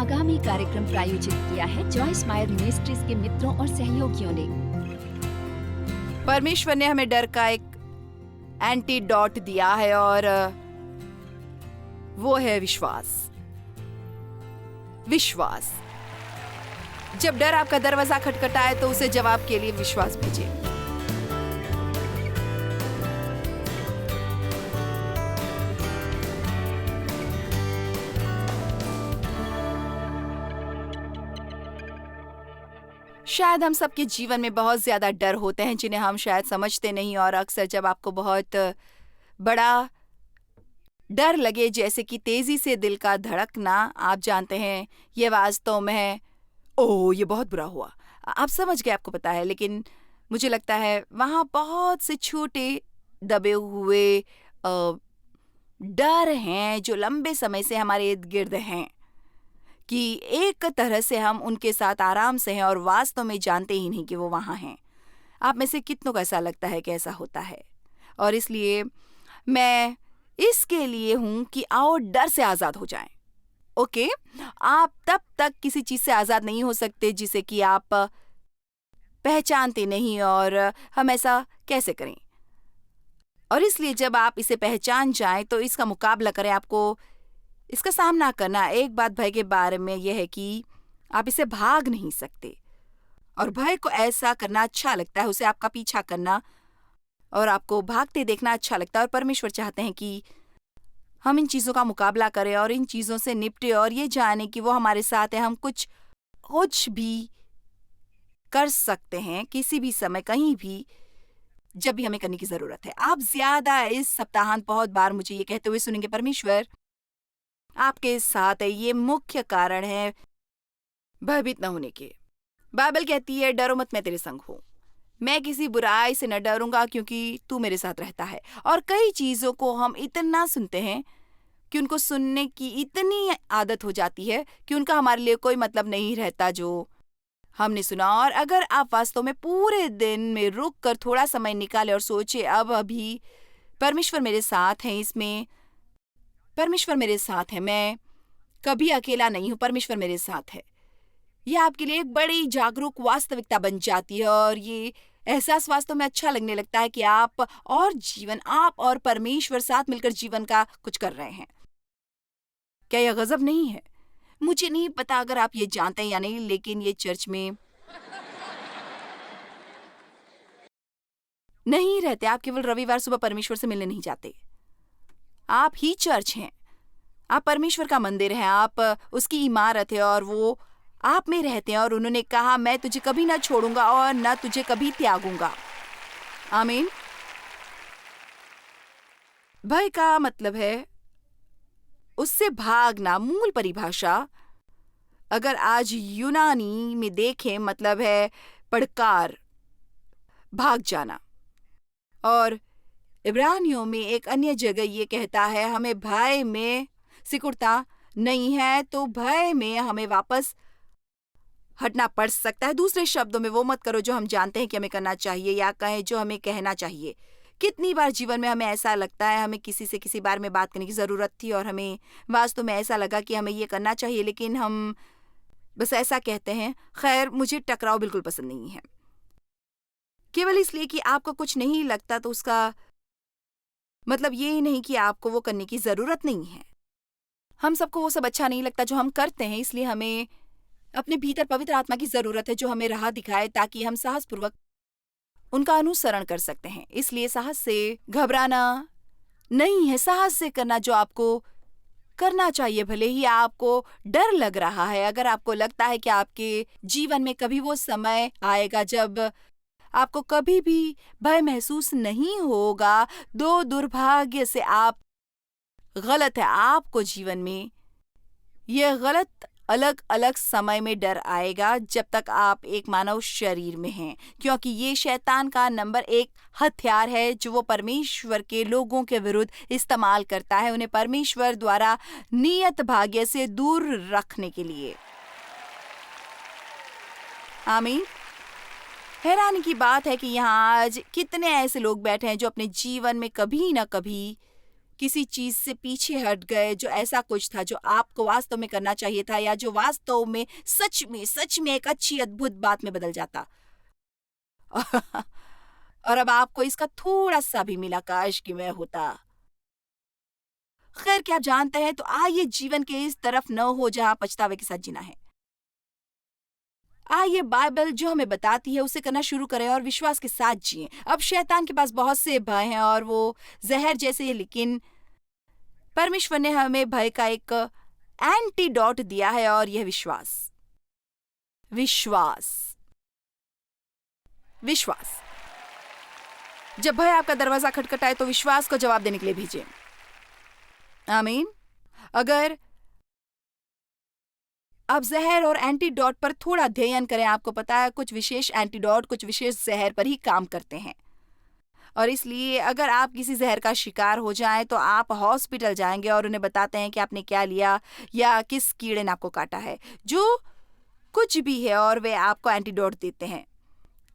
आगामी कार्यक्रम प्रायोजित किया है जॉयस मायर मिनिस्ट्रीज के मित्रों और सहयोगियों ने। परमेश्वर ने हमें डर का एक एंटीडोट दिया है और वो है विश्वास। विश्वास। जब डर आपका दरवाजा खटखटाए तो उसे जवाब के लिए विश्वास भेजिए। शायद हम सबके जीवन में बहुत ज्यादा डर होते हैं जिन्हें हम शायद समझते नहीं, और अक्सर जब आपको बहुत बड़ा डर लगे, जैसे कि तेजी से दिल का धड़कना, आप जानते हैं ये वास्तव में है ओह ये बहुत बुरा हुआ। आप समझ गए, आपको पता है, लेकिन मुझे लगता है वहाँ बहुत से छोटे दबे हुए डर हैं जो लंबे समय से हमारे इर्द गिर्द हैं कि एक तरह से हम उनके साथ आराम से हैं और वास्तव में जानते ही नहीं कि वो वहाँ हैं। आप में से कितनों को ऐसा लगता है कि ऐसा होता है? और इसलिए मैं इसके लिए हूँ कि आओ डर से आज़ाद हो जाएं। ओके? आप तब तक किसी चीज़ से आज़ाद नहीं हो सकते जिसे कि आप पहचानते नहीं, और हम ऐसा कैसे करें? और इसलिए जब आप इसे पहचान जाएं तो इसका मुकाबला करें। आपको इसका सामना करना। एक बात भय के बारे में यह है कि आप इसे भाग नहीं सकते, और भय को ऐसा करना अच्छा लगता है, उसे आपका पीछा करना और आपको भागते देखना अच्छा लगता है। और परमेश्वर चाहते हैं कि हम इन चीज़ों का मुकाबला करें और इन चीज़ों से निपटे और ये जाने कि वो हमारे साथ है। हम कुछ भी कर सकते हैं किसी भी समय, कहीं भी, जब भी हमें करने की ज़रूरत है। आप ज़्यादा इस सप्ताहांत बहुत बार मुझे ये कहते हुए सुनेंगे, परमेश्वर आपके साथ है। ये मुख्य कारण है भयभीत न होने के। बाइबल कहती है डरो मत, मैं तेरे संग हूँ। मैं किसी बुराई से न डरूंगा क्योंकि तू मेरे साथ रहता है। और कई चीज़ों को हम इतना सुनते हैं कि उनको सुनने की इतनी आदत हो जाती है कि उनका हमारे लिए कोई मतलब नहीं रहता जो हमने सुना। और अगर आप वास्तव में पूरे दिन में रुक कर थोड़ा समय निकाले और सोचे अब अभी परमेश्वर मेरे साथ हैं, इसमें परमेश्वर मेरे साथ है, मैं कभी अकेला नहीं हूँ, परमेश्वर मेरे साथ है, यह आपके लिए एक बड़ी जागरूक वास्तविकता बन जाती है। और ये एहसास वास्तव में अच्छा लगने लगता है कि आप और परमेश्वर साथ मिलकर जीवन का कुछ कर रहे हैं। क्या यह गजब नहीं है? मुझे नहीं पता अगर आप ये जानते हैं या नहीं, लेकिन ये चर्च में नहीं रहते। आप केवल रविवार सुबह परमेश्वर से मिलने नहीं जाते। आप ही चर्च हैं। आप परमेश्वर का मंदिर हैं, आप उसकी इमारत है और वो आप में रहते हैं। और उन्होंने कहा मैं तुझे कभी ना छोड़ूंगा और ना तुझे कभी त्यागूंगा। आमीन। भय का मतलब है उससे भागना। मूल परिभाषा अगर आज यूनानी में देखें, मतलब है पड़कार, भाग जाना। और इब्रानियों में एक अन्य जगह ये कहता है हमें भय में सिकुड़ता नहीं है, तो भय में हमें वापस हटना पड़ सकता है। दूसरे शब्दों में वो मत करो जो हम जानते हैं कि हमें करना चाहिए, या कहें जो हमें कहना चाहिए। कितनी बार जीवन में हमें ऐसा लगता है हमें किसी से किसी बारे में बात करने की ज़रूरत थी और हमें वास्तव में ऐसा लगा कि हमें ये करना चाहिए, लेकिन हम बस ऐसा कहते हैं। खैर, मुझे टकराव बिल्कुल पसंद नहीं है। केवल इसलिए कि आपको कुछ नहीं लगता तो उसका मतलब ये ही नहीं कि आपको वो करने की ज़रूरत नहीं है। हम सबको वो सब अच्छा नहीं लगता जो हम करते हैं, इसलिए हमें अपने भीतर पवित्र आत्मा की ज़रूरत है जो हमें राह दिखाए ताकि हम साहसपूर्वक उनका अनुसरण कर सकते हैं। इसलिए साहस से घबराना नहीं है, साहस से करना जो आपको करना चाहिए। भले ही आपको डर लग रहा है, अगर आपको लगता है कि आपके जीवन में कभी वो समय आएगा जब आपको कभी भी भय महसूस नहीं होगा, दो दुर्भाग्य से आप गलत है। आपको जीवन में यह गलत अलग अलग समय में डर आएगा जब तक आप एक मानव शरीर में हैं, क्योंकि ये शैतान का नंबर 1 हथियार है जो वो परमेश्वर के लोगों के विरुद्ध इस्तेमाल करता है, उन्हें परमेश्वर द्वारा नियत भाग्य से दूर रखने के लिए। आमीन। हैरानी की बात है कि यहाँ आज कितने ऐसे लोग बैठे हैं जो अपने जीवन में कभी न कभी किसी चीज से पीछे हट गए, जो ऐसा कुछ था जो आपको वास्तव में करना चाहिए था, या जो वास्तव में सच में एक अच्छी अद्भुत बात में बदल जाता। और अब आपको इसका थोड़ा सा भी मिला, काश कि मैं होता। खैर, क्या आप जानते हैं, तो आइए जीवन के इस तरफ न हो जहां पछतावे के साथ जीना है। आइए बाइबल जो हमें बताती है उसे करना शुरू करें और विश्वास के साथ जिएं। अब शैतान के पास बहुत से भय हैं और वो जहर जैसे हैं, लेकिन परमेश्वर ने हमें भय का एक एंटीडोट दिया है और यह विश्वास। विश्वास विश्वास जब भय आपका दरवाजा खटखटाए तो विश्वास को जवाब देने के लिए भेजें। आमीन। अगर आप जहर और एंटीडोट पर थोड़ा अध्ययन करें, आपको पता है कुछ विशेष एंटीडोट कुछ विशेष जहर पर ही काम करते हैं। और इसलिए अगर आप किसी जहर का शिकार हो जाएं तो आप हॉस्पिटल जाएंगे और उन्हें बताते हैं कि आपने क्या लिया या किस कीड़े ने आपको काटा है, जो कुछ भी है, और वे आपको एंटीडोट देते हैं।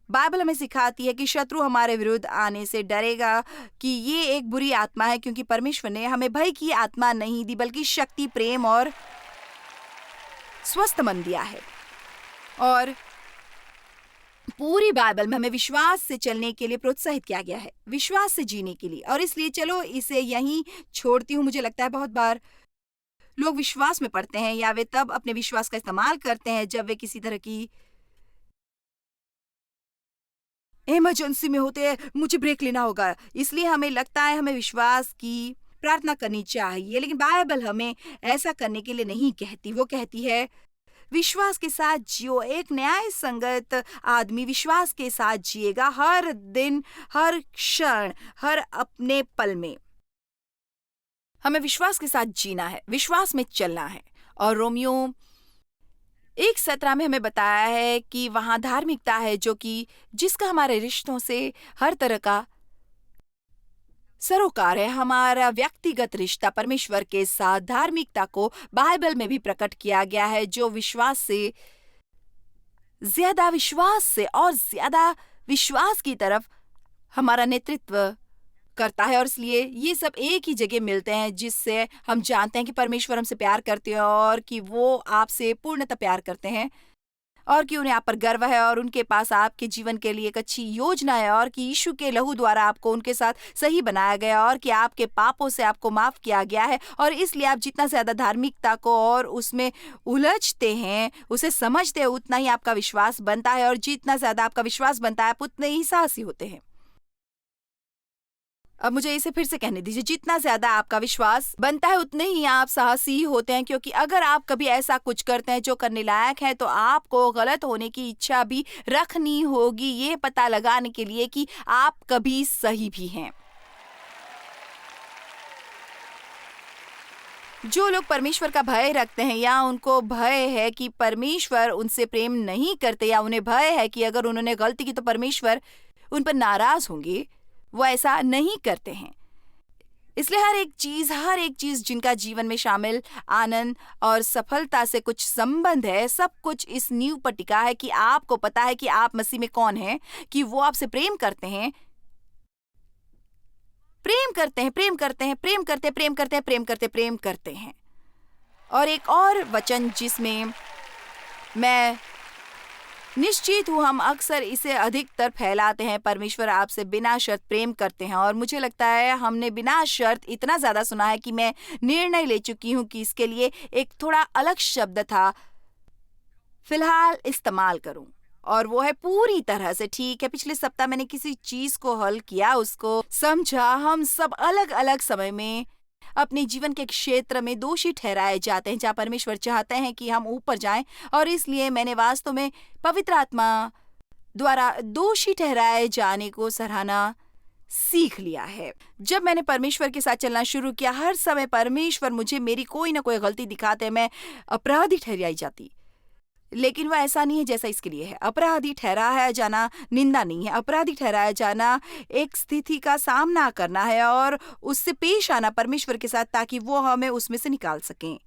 बाइबल हमें सिखाती है कि शत्रु हमारे विरुद्ध आने से डरेगा कि ये एक बुरी आत्मा है, क्योंकि परमेश्वर ने हमें भय की आत्मा नहीं दी बल्कि शक्ति, प्रेम और स्वस्थ मन दिया है। और पूरी बाइबल में हमें विश्वास से चलने के लिए प्रोत्साहित किया गया है, विश्वास से जीने के लिए। और इसलिए चलो इसे यहीं छोड़ती हूँ। मुझे लगता है बहुत बार लोग विश्वास में पड़ते हैं या वे तब अपने विश्वास का इस्तेमाल करते हैं जब वे किसी तरह की इमरजेंसी में होते हैं, मुझे ब्रेक लेना होगा। इसलिए हमें लगता है हमें विश्वास की प्रार्थना करनी चाहिए, लेकिन बाइबल हमें ऐसा करने के लिए नहीं कहती। वो कहती है विश्वास के साथ जियो। एक न्याय संगत आदमी विश्वास के साथ जिएगा, हर दिन, हर क्षण, हर अपने पल में। हमें विश्वास के साथ जीना है, विश्वास में चलना है। और रोमियो 1:17 में हमें बताया है कि वहां धार्मिकता है जो कि जिसका हमारे रिश्तों से हर तरह का सरोकार है। हमारा व्यक्तिगत रिश्ता परमेश्वर के साथ धार्मिकता को बाइबल में भी प्रकट किया गया है, जो विश्वास से और ज्यादा विश्वास की तरफ हमारा नेतृत्व करता है। और इसलिए ये सब एक ही जगह मिलते हैं, जिससे हम जानते हैं कि परमेश्वर हमसे प्यार करते हैं और कि वो आपसे पूर्णतः प्यार करते हैं और कि उन्हें आप पर गर्व है और उनके पास आपके जीवन के लिए एक अच्छी योजना है, और कि यीशु के लहू द्वारा आपको उनके साथ सही बनाया गया और कि आपके पापों से आपको माफ किया गया है। और इसलिए आप जितना ज्यादा धार्मिकता को और उसमें उलझते हैं, उसे समझते हैं, उतना ही आपका विश्वास बनता है। और जितना ज्यादा आपका विश्वास बनता है, आप उतने ही साहसी होते हैं। अब मुझे इसे फिर से कहने दीजिए, जितना ज्यादा आपका विश्वास बनता है उतने ही आप साहसी होते हैं, क्योंकि अगर आप कभी ऐसा कुछ करते हैं जो करने लायक है तो आपको गलत होने की इच्छा भी रखनी होगी, ये पता लगाने के लिए कि आप कभी सही भी हैं। जो लोग परमेश्वर का भय रखते हैं या उनको भय है कि परमेश्वर उनसे प्रेम नहीं करते, या उन्हें भय है कि अगर उन्होंने गलती की तो परमेश्वर उन पर नाराज होंगे, वो ऐसा नहीं करते हैं। इसलिए हर एक चीज जिनका जीवन में शामिल आनंद और सफलता से कुछ संबंध है, सब कुछ इस नींव पर टिका है कि आपको पता है कि आप मसीह में कौन है, कि वो आपसे प्रेम करते हैं, प्रेम करते हैं। और एक और वचन जिसमें मैं निश्चित हूँ हम अक्सर इसे अधिकतर फैलाते हैं, परमेश्वर आपसे बिना शर्त प्रेम करते हैं। और मुझे लगता है हमने बिना शर्त इतना ज्यादा सुना है कि मैं निर्णय ले चुकी हूँ कि इसके लिए एक थोड़ा अलग शब्द था फिलहाल इस्तेमाल करूं, और वो है पूरी तरह से। ठीक है, पिछले सप्ताह मैंने किसी चीज को हल किया, उसको समझा। हम सब अलग अलग समय में अपने जीवन के क्षेत्र में दोषी ठहराए जाते हैं जहाँ परमेश्वर चाहते हैं कि हम ऊपर जाएं, और इसलिए मैंने वास्तव में पवित्र आत्मा द्वारा दोषी ठहराए जाने को सराहना सीख लिया है। जब मैंने परमेश्वर के साथ चलना शुरू किया, हर समय परमेश्वर मुझे मेरी कोई ना कोई गलती दिखाते, मैं अपराधी ठहराई जाती। लेकिन वह ऐसा नहीं है जैसा इसके लिए है। अपराधी ठहराया जाना निंदा नहीं है। अपराधी ठहराया जाना एक स्थिति का सामना करना है और उससे पेश आना परमेश्वर के साथ, ताकि वो हमें उसमें से निकाल सकें।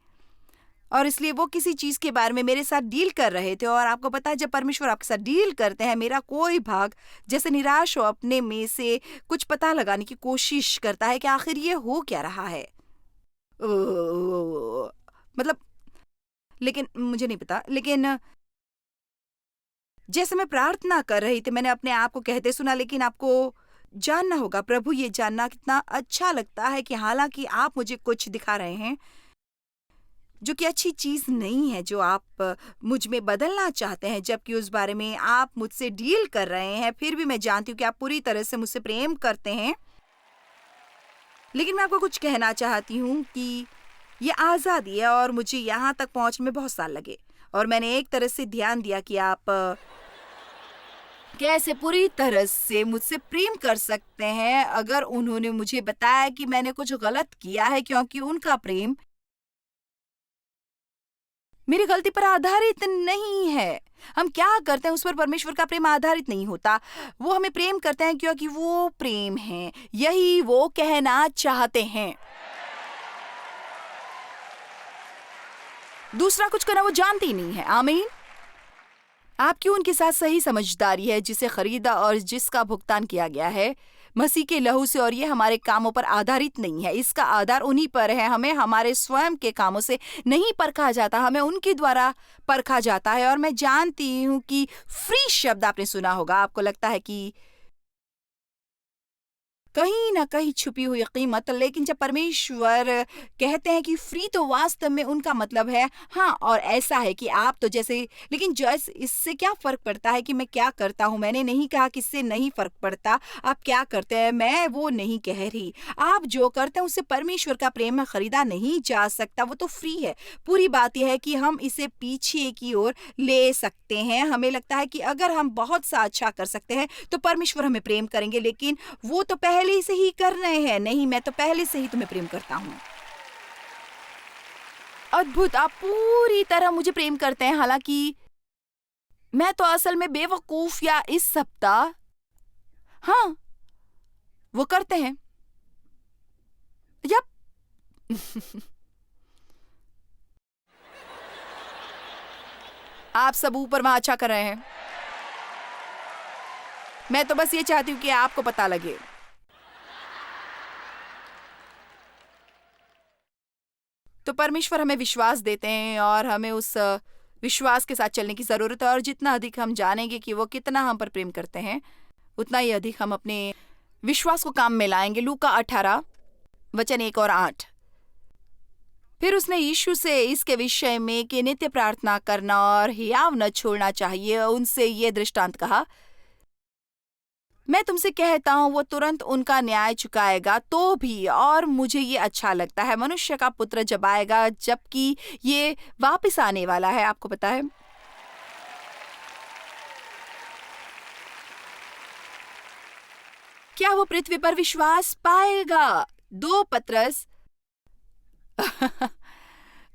और इसलिए वो किसी चीज के बारे में मेरे साथ डील कर रहे थे। और आपको पता है, जब परमेश्वर आपके साथ डील करते हैं, मेरा कोई भाग जैसे निराश हो अपने में से कुछ पता लगाने की कोशिश करता है कि आखिर ये हो क्या रहा है। मतलब, लेकिन मुझे नहीं पता। लेकिन जैसे मैं प्रार्थना कर रही थी, मैंने अपने आप को कहते सुना, लेकिन आपको जानना होगा, प्रभु, ये जानना कितना अच्छा लगता है कि हालांकि आप मुझे कुछ दिखा रहे हैं जो कि अच्छी चीज नहीं है, जो आप मुझ में बदलना चाहते हैं, जबकि उस बारे में आप मुझसे डील कर रहे हैं, फिर भी मैं जानती हूँ कि आप पूरी तरह से मुझसे प्रेम करते हैं। लेकिन मैं आपको कुछ कहना चाहती हूँ कि ये आज़ादी है और मुझे यहाँ तक पहुँचने में बहुत साल लगे। और मैंने एक तरह से ध्यान दिया कि आप कैसे पूरी तरह से मुझसे प्रेम कर सकते हैं अगर उन्होंने मुझे बताया कि मैंने कुछ गलत किया है, क्योंकि उनका प्रेम मेरी गलती पर आधारित नहीं है। हम क्या करते हैं उस पर परमेश्वर का प्रेम आधारित नहीं होता। वो हमें प्रेम करते हैं क्योंकि वो प्रेम है, यही वो कहना चाहते हैं। दूसरा कुछ करना वो जानते ही नहीं है। आमीन। आपकी उनके साथ सही समझदारी है जिसे खरीदा और जिसका भुगतान किया गया है मसीह के लहू से, और ये हमारे कामों पर आधारित नहीं है। इसका आधार उन्हीं पर है। हमें हमारे स्वयं के कामों से नहीं परखा जाता, हमें उनके द्वारा परखा जाता है। और मैं जानती हूँ कि फ्री शब्द आपने सुना होगा। आपको लगता है कि कहीं ना कहीं छुपी हुई कीमत, लेकिन जब परमेश्वर कहते हैं कि फ्री, तो वास्तव में उनका मतलब है हाँ। और ऐसा है कि आप तो जैसे, लेकिन जैस इससे क्या फर्क पड़ता है कि मैं क्या करता हूँ। मैंने नहीं कहा कि इससे नहीं फर्क पड़ता आप क्या करते हैं, मैं वो नहीं कह रही। आप जो करते हैं उससे परमेश्वर का प्रेम में खरीदा नहीं जा सकता, वो तो फ्री है। पूरी बात यह है कि हम इसे पीछे की ओर ले सकते हैं। हमें लगता है कि अगर हम बहुत सा अच्छा कर सकते हैं तो परमेश्वर हमें प्रेम करेंगे, लेकिन वो तो पहले से ही कर रहे हैं। नहीं, मैं तो पहले से ही तुम्हें प्रेम करता हूं। अद्भुत, आप पूरी तरह मुझे प्रेम करते हैं, हालांकि मैं तो असल में बेवकूफ या इस सप्ताह, हाँ, वो करते हैं। यप। आप सब ऊपर वहां अच्छा कर रहे हैं। मैं तो बस ये चाहती हूं कि आपको पता लगे। तो परमेश्वर हमें विश्वास देते हैं और हमें उस विश्वास के साथ चलने की जरूरत है। और जितना अधिक हम जानेंगे कि वो कितना हम पर प्रेम करते हैं, उतना ही अधिक हम अपने विश्वास को काम में लाएंगे। लूका 18 वचन 1 और 8। फिर उसने यीशु से इसके विषय में कि नित्य प्रार्थना करना और हियाव न छोड़ना चाहिए, उनसे ये दृष्टांत कहा, मैं तुमसे कहता हूँ वो तुरंत उनका न्याय चुकाएगा। तो भी, और मुझे ये अच्छा लगता है, मनुष्य का पुत्र जब आएगा, जबकि ये वापस आने वाला है, आपको पता है, क्या वो पृथ्वी पर विश्वास पाएगा? 2 पत्रस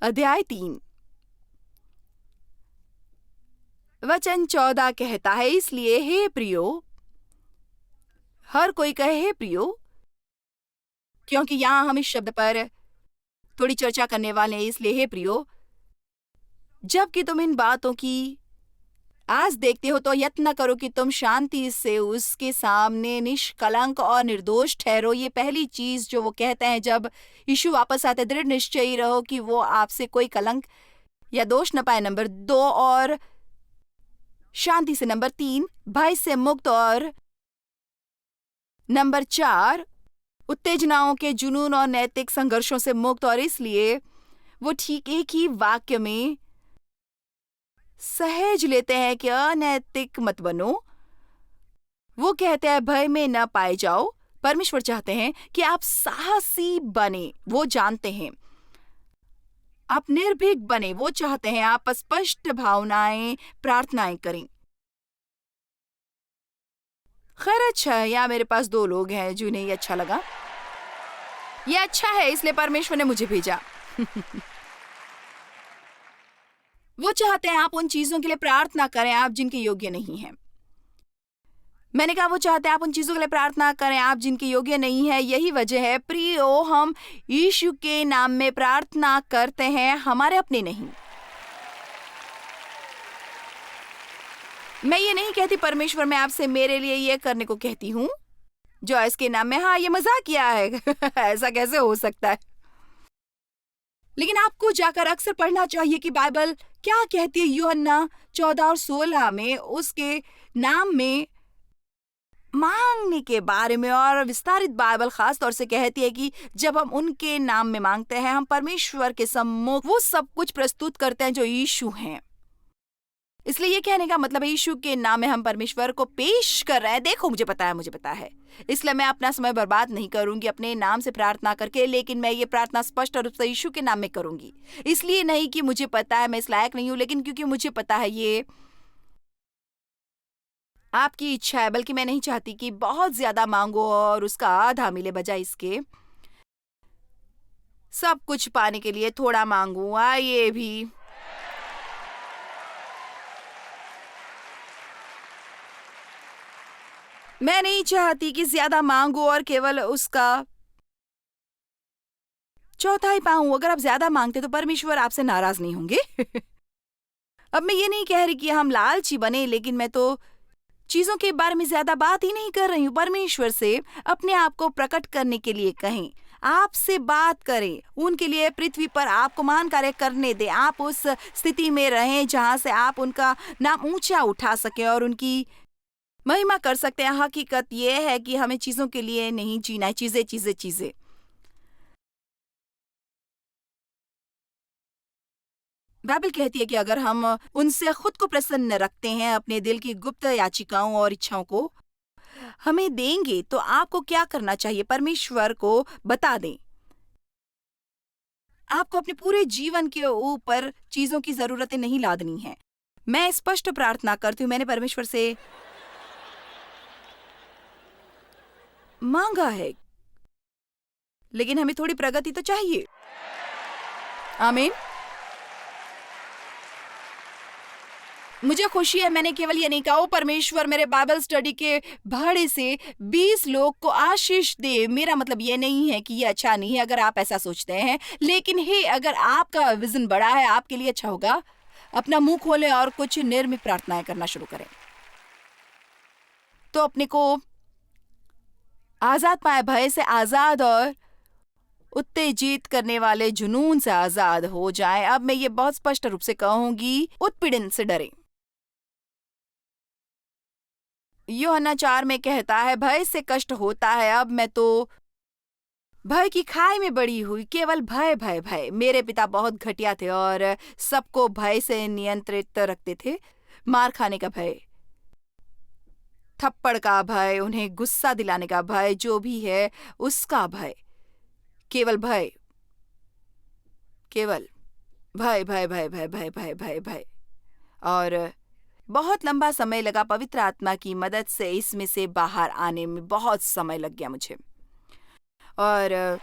अध्याय 3 वचन 14 कहता है, इसलिए हे प्रियो, हर कोई कहे हे प्रियो, क्योंकि यहां हम इस शब्द पर थोड़ी चर्चा करने वाले हैं। इसलिए हे प्रियो, जबकि तुम इन बातों की आज देखते हो, तो यत्न करो कि तुम शांति से उसके सामने निष्कलंक और निर्दोष ठहरो। ये पहली चीज जो वो कहते हैं जब यीशु वापस आते, दृढ़ निश्चयी रहो कि वो आपसे कोई कलंक या दोष न पाए। नंबर 2, और शांति से। नंबर 3, भय से मुक्त। और नंबर 4, उत्तेजनाओं के जुनून और नैतिक संघर्षों से मुक्त। और इसलिए वो ठीक एक ही वाक्य में सहज लेते हैं कि अनैतिक मत बनो। वो कहते हैं भय में न पाए जाओ। परमेश्वर चाहते हैं कि आप साहसी बने, वो जानते हैं। आप निर्भीक बने, वो चाहते हैं आप स्पष्ट भावनाएं प्रार्थनाएं करें। खैर, अच्छा है, यहाँ मेरे पास 2 लोग हैं जिन्हें ये अच्छा लगा। ये अच्छा है, इसलिए परमेश्वर ने मुझे भेजा। वो चाहते हैं आप उन चीजों के लिए प्रार्थना करें आप जिनके योग्य नहीं हैं। मैंने कहा वो चाहते हैं आप उन चीजों के लिए प्रार्थना करें आप जिनके योग्य नहीं है। यही वजह है प्रियो, हम यीशु के नाम में प्रार्थना करते हैं, हमारे अपने नहीं। मैं ये नहीं कहती परमेश्वर मैं आपसे मेरे लिए ये करने को कहती हूँ जॉयस के नाम में। हाँ, ये मजाक किया है ऐसा कैसे हो सकता है? लेकिन आपको जाकर अक्सर पढ़ना चाहिए कि बाइबल क्या कहती है। यूहन्ना 14 और 16 में उसके नाम में मांगने के बारे में, और विस्तारित बाइबल खास तौर से कहती है कि जब हम उनके नाम में मांगते हैं हम परमेश्वर के सम्मुख वो सब कुछ प्रस्तुत करते हैं जो यीशु हैं। इसलिए ये कहने का मतलब है यीशु के नाम में हम परमेश्वर को पेश कर रहे हैं। देखो मुझे पता है। इसलिए मैं अपना समय बर्बाद नहीं करूंगी अपने नाम से प्रार्थना करके, लेकिन मैं ये प्रार्थना स्पष्ट रूप से यीशु के नाम में करूंगी। इसलिए नहीं कि मुझे पता है मैं इस लायक नहीं हूं, लेकिन क्योंकि मुझे पता है ये आपकी इच्छा है। बल्कि मैं नहीं चाहती कि बहुत ज्यादा मांगो और उसका आधा मिले, बजाय इसके सब कुछ पाने के लिए थोड़ा मांगू। ये भी मैं नहीं चाहती कि ज्यादा मांगो और केवल उसका चौथाई पाऊं। अगर आप ज्यादा मांगते तो परमेश्वर आपसे नाराज नहीं होंगे। अब मैं ये नहीं कह रही कि हम लालची बने, लेकिन मैं तो चीजों के बारे में ज्यादा बात ही नहीं कर रही हूँ। परमेश्वर से अपने आप को प्रकट करने के लिए कहें, आपसे बात करें, उनके लिए पृथ्वी पर आपको महान कार्य करने दें। आप उस स्थिति में रहें जहां से आप उनका नाम ऊंचा उठा सके और उनकी महिमा कर सकते हैं। हकीकत यह है कि हमें चीजों के लिए नहीं जीना है, चीजें। बाइबल कहती है कि अगर हम उनसे खुद को प्रसन्न रखते हैं, अपने दिल की गुप्त याचिकाओं और इच्छाओं को हमें देंगे, तो आपको क्या करना चाहिए? परमेश्वर को बता दें। आपको अपने पूरे जीवन के ऊपर चीजों की जरूरतें नहीं लादनी है। मैं स्पष्ट प्रार्थना करती हूँ, मैंने परमेश्वर से मांगा है, लेकिन हमें थोड़ी प्रगति तो चाहिए। आमीन। मुझे खुशी है मैंने केवल ये नहीं कहा ओ परमेश्वर मेरे बाइबल स्टडी के भाड़े से 20 लोग को आशीष दे। मेरा मतलब ये नहीं है कि ये अच्छा नहीं है अगर आप ऐसा सोचते हैं, लेकिन हे अगर आपका विजन बड़ा है, आपके लिए अच्छा होगा। अपना मुंह खोलें और कुछ निर्मित प्रार्थनाएं करना शुरू करें, तो अपने को आजाद पाए, भय से आजाद और उत्तेजित करने वाले जुनून से आजाद हो जाएं। अब मैं ये बहुत स्पष्ट रूप से कहूंगी, उत्पीड़न से डरें। यूहन्ना 4 में कहता है भय से कष्ट होता है। अब मैं तो भय की खाई में बड़ी हुई, केवल भय भय भय। मेरे पिता बहुत घटिया थे और सबको भय से नियंत्रित रखते थे। मार खाने का भय, थप्पड़ का भय, उन्हें गुस्सा दिलाने का भय, जो भी है उसका भय, केवल भय, केवल भय भय भय भय भय भय भय भय। और बहुत लंबा समय लगा, पवित्र आत्मा की मदद से इसमें से बाहर आने में बहुत समय लग गया मुझे। और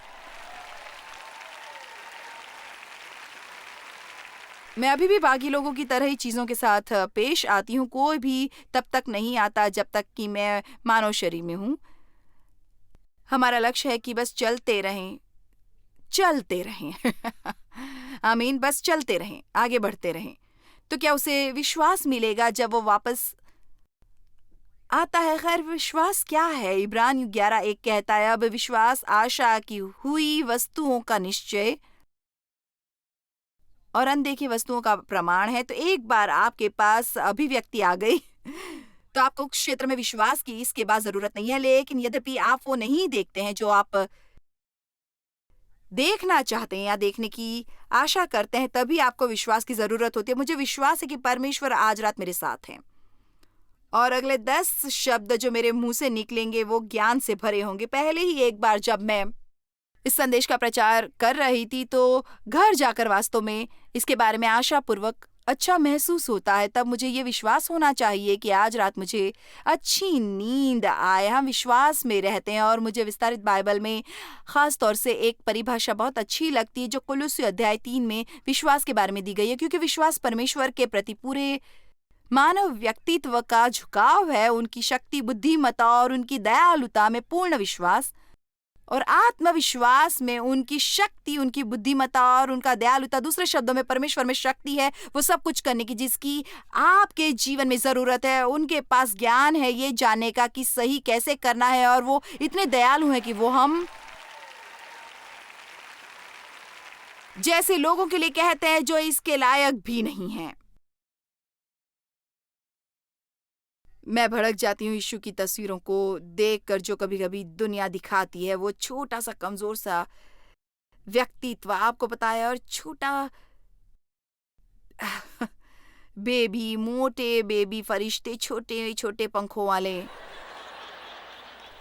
मैं अभी भी बाकी लोगों की तरह ही चीज़ों के साथ पेश आती हूँ। कोई भी तब तक नहीं आता जब तक कि मैं मानव शरीर में हूँ। हमारा लक्ष्य है कि बस चलते रहें आमीन, बस चलते रहें, आगे बढ़ते रहें। तो क्या उसे विश्वास मिलेगा जब वो वापस आता है? खैर विश्वास क्या है? इब्रानियों 11:1 कहता है अब विश्वास आशा की हुई वस्तुओं का निश्चय और अनदेखी वस्तुओं का प्रमाण है। तो एक बार आपके पास अभिव्यक्ति आ गई तो आपको उस क्षेत्र में विश्वास की इसके बाद जरूरत नहीं है। लेकिन यद्यपि आप वो नहीं देखते हैं जो आप देखना चाहते हैं या देखने की आशा करते हैं, तभी आपको विश्वास की जरूरत होती है। मुझे विश्वास है कि परमेश्वर आज रात मेरे साथ हैं और अगले 10 शब्द जो मेरे मुंह से निकलेंगे वो ज्ञान से भरे होंगे। पहले ही एक बार जब मैं इस संदेश का प्रचार कर रही थी तो घर जाकर वास्तव में इसके बारे में आशापूर्वक अच्छा महसूस होता है। तब मुझे ये विश्वास होना चाहिए कि आज रात मुझे अच्छी नींद आए। हम विश्वास में रहते हैं और मुझे विस्तारित बाइबल में खास तौर से एक परिभाषा बहुत अच्छी लगती है जो कुलुस्सी अध्याय 3 में विश्वास के बारे में दी गई है, क्योंकि विश्वास परमेश्वर के प्रति पूरे मानव व्यक्तित्व का झुकाव है उनकी शक्ति, बुद्धिमत्ता और उनकी दयालुता में पूर्ण विश्वास, और आत्मविश्वास में उनकी शक्ति, उनकी बुद्धिमत्ता और उनका दयालुता। दूसरे शब्दों में परमेश्वर में शक्ति है वो सब कुछ करने की जिसकी आपके जीवन में जरूरत है। उनके पास ज्ञान है ये जानने का कि सही कैसे करना है, और वो इतने दयालु हैं कि वो हम जैसे लोगों के लिए कहते हैं जो इसके लायक भी नहीं हैं। मैं भड़क जाती हूँ यीशु की तस्वीरों को देखकर जो कभी कभी दुनिया दिखाती है। वो छोटा सा कमजोर सा व्यक्तित्व आपको पता है, और छोटा बेबी, मोटे बेबी फरिश्ते, छोटे छोटे पंखों वाले।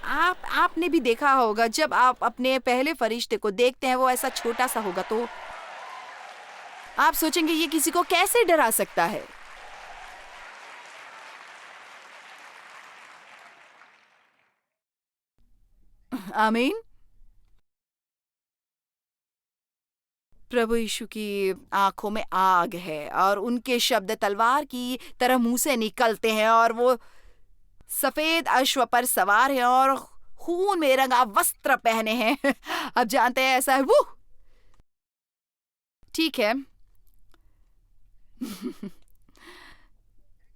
आपने भी देखा होगा जब आप अपने पहले फरिश्ते को देखते हैं वो ऐसा छोटा सा होगा तो आप सोचेंगे ये किसी को कैसे डरा सकता है। आमीन। प्रभु यीशु की आंखों में आग है और उनके शब्द तलवार की तरह मुंह से निकलते हैं, और वो सफेद अश्व पर सवार है और खून में रंगा वस्त्र पहने हैं। अब जानते हैं ऐसा है वो। ठीक है।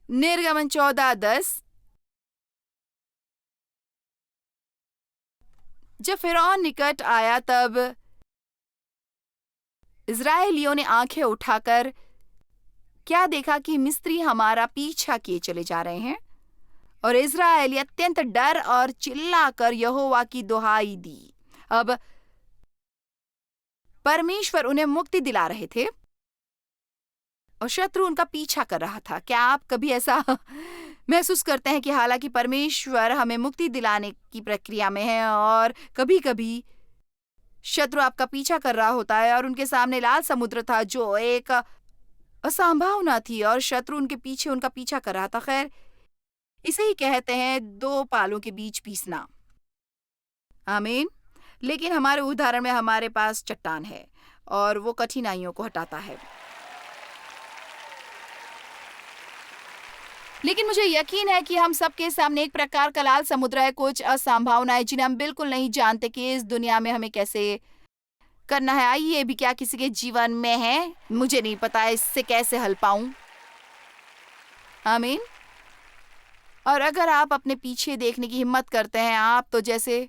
निर्गमन 14:10। जब फिरौन निकट आया तब इस्राएलियों ने आंखें उठाकर क्या देखा कि मिस्री हमारा पीछा किए चले जा रहे हैं, और इस्राएली अत्यंत डर और चिल्लाकर यहोवा की दुहाई दी। अब परमेश्वर उन्हें मुक्ति दिला रहे थे और शत्रु उनका पीछा कर रहा था। क्या आप कभी ऐसा महसूस करते हैं कि हालांकि परमेश्वर हमें मुक्ति दिलाने की प्रक्रिया में है और कभी कभी शत्रु आपका पीछा कर रहा होता है, और उनके सामने लाल समुद्र था जो एक असंभावना थी और शत्रु उनके पीछे उनका पीछा कर रहा था। खैर, इसे ही कहते हैं दो पालों के बीच पीसना। आमीन। लेकिन हमारे उदाहरण में हमारे पास चट्टान है और वो कठिनाइयों को हटाता है। लेकिन मुझे यकीन है कि हम सबके सामने एक प्रकार का लाल समुद्र है, कुछ असंभावनाएं जिन्हें हम बिल्कुल नहीं जानते कि इस दुनिया में हमें कैसे करना है। आइए भी क्या किसी के जीवन में है, मुझे नहीं पता इससे कैसे हल पाऊं। आमीन। और अगर आप अपने पीछे देखने की हिम्मत करते हैं, आप तो जैसे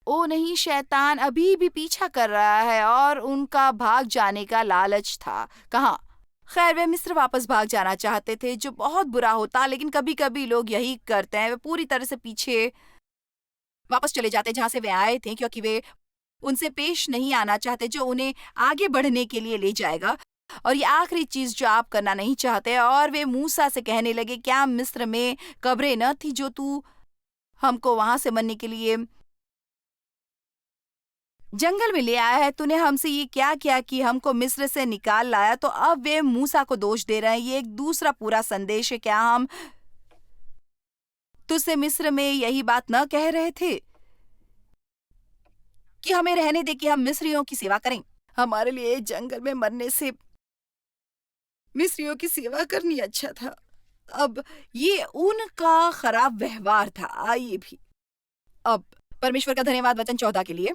ओ नहीं, शैतान अभी भी पीछा कर रहा है और उनका भाग जाने का लालच था। कहाँ? खैर, वे मिस्र वापस भाग जाना चाहते थे, जो बहुत बुरा होता। लेकिन कभी कभी लोग यही करते हैं, वे पूरी तरह से पीछे वापस चले जाते जहां से वे आए थे, क्योंकि वे उनसे पेश नहीं आना चाहते जो उन्हें आगे बढ़ने के लिए ले जाएगा। और ये आखिरी चीज जो आप करना नहीं चाहते। और वे मूसा से कहने लगे, क्या मिस्र में कब्रें न थी जो तू हमको वहां से मरने के लिए जंगल में ले आया है? तूने हमसे ये क्या किया कि हमको मिस्र से निकाल लाया? तो अब वे मूसा को दोष दे रहे हैं। ये एक दूसरा पूरा संदेश है। क्या हम तुझसे मिस्र में यही बात न कह रहे थे कि हमें रहने दे कि हम मिस्रियों की सेवा करें? हमारे लिए जंगल में मरने से मिस्रियों की सेवा करनी अच्छा था। अब ये उनका खराब व्यवहार था। आइए भी अब परमेश्वर का धन्यवाद वचन 14 के लिए।